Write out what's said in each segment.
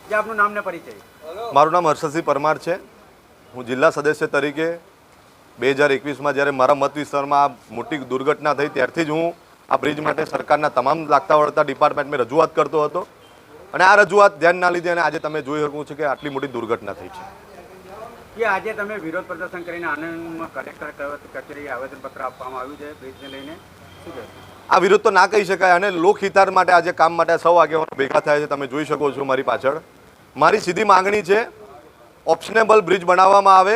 જે આપનું નામ ને પરિચય? મારું નામ હર્ષદસિંહ પરમાર છે। હું જિલ્લા સદસ્ય તરીકે 2021માં જ્યારે મારા મત વિસ્તારમાં આ મોટી દુર્ઘટના થઈ ત્યારથી જ હું આ બ્રિજ માટે સરકારના તમામ લાગતા વળતા ડિપાર્ટમેન્ટમાં રજૂઆત કરતો હતો અને આ રજૂઆત ધ્યાન ના લીધે અને આજે તમે જોઈ શકો છો કે આટલી મોટી દુર્ઘટના થઈ છે। કે આજે તમે વિરોધ પ્રદર્શન કરીને આનંદમાં કલેક્ટર કચેરી આવેદનપત્ર આપવામાં આવ્યું છે બ્રિજને લઈને, શું કહેશો? આ વિરોધ તો ના કહી શકાય અને લોકહિતાર માટે આજે કામ માટે સૌ આગેવાનો ભેગા થયા છે। તમે જોઈ શકો છો મારી પાછળ મારી સીધી માંગણી છે ઓપ્શનેબલ બ્રિજ બનાવવામાં આવે।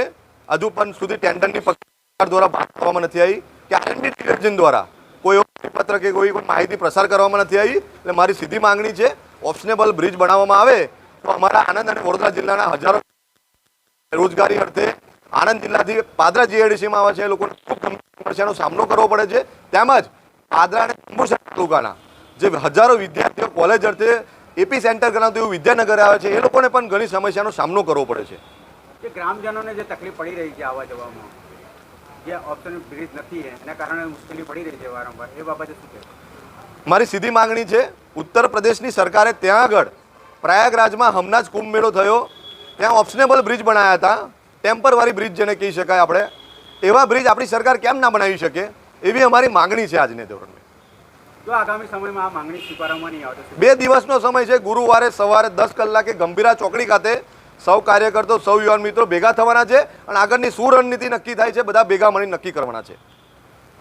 હજુ પણ સુધી ટેન્ડરની પ્રક્રિયા દ્વારા બહાર પાડવામાં નથી આવી કે આરએનબી ડિવિઝન દ્વારા કોઈ પત્ર કે કોઈ માહિતી પ્રસાર કરવામાં નથી આવી। એટલે મારી સીધી માંગણી છે ઓપ્શનેબલ બ્રિજ બનાવવામાં આવે તો અમારા આણંદ અને વડોદરા જિલ્લાના હજારો રોજગારી અર્થે આણંદ જિલ્લાથી પાદરા જીઆઈડીસીમાં આવે છે એ લોકોને ખૂબ સમસ્યાનો સામનો કરવો પડે છે। તેમજ પાદરા અને અંબુસર તાલુકાના જે હજારો વિદ્યાર્થીઓ કોલેજ અર્થે એપી સેન્ટર ગણાતું એવું વિદ્યાનગર આવે છે એ લોકોને પણ ઘણી સમસ્યાનો સામનો કરવો પડે છે। કે ગ્રામજનોને જે તકલીફ પડી રહી છે આવવા જવામાં, જે ઓપ્શન બ્રિજ નથી એના કારણે મુશ્કેલી પડી રહી છે વારંવાર, એ બાબતે શું કહેશો? મારી સીધી માંગણી છે ઉત્તર પ્રદેશની સરકારે ત્યાં આગળ પ્રયાગરાજમાં હમણાં જ કુંભ મેળો થયો, ત્યાં ઓપ્શનેબલ બ્રિજ બનાવ્યા હતા, ટેમ્પરરી બ્રિજ જેને કહી શકાય આપણે, એવા બ્રિજ આપણી સરકાર કેમ ના બનાવી શકે એવી અમારી માંગણી છે આજને ધોરણે। જો આગામી સમયમાં આ માંગણી સ્વીકારવામાં નહીં આવે તો 2 દિવસનો સમય છે। ગુરુવારે સવારે 10 કલાકે ગંભીરા ચોકડી ખાતે સૌ કાર્યકર્તાઓ સૌ યુવાન મિત્રો ભેગા થવાના છે અને આગળની શું રણનીતિ નક્કી થાય છે બધા ભેગા મળીને નક્કી કરવાના છે।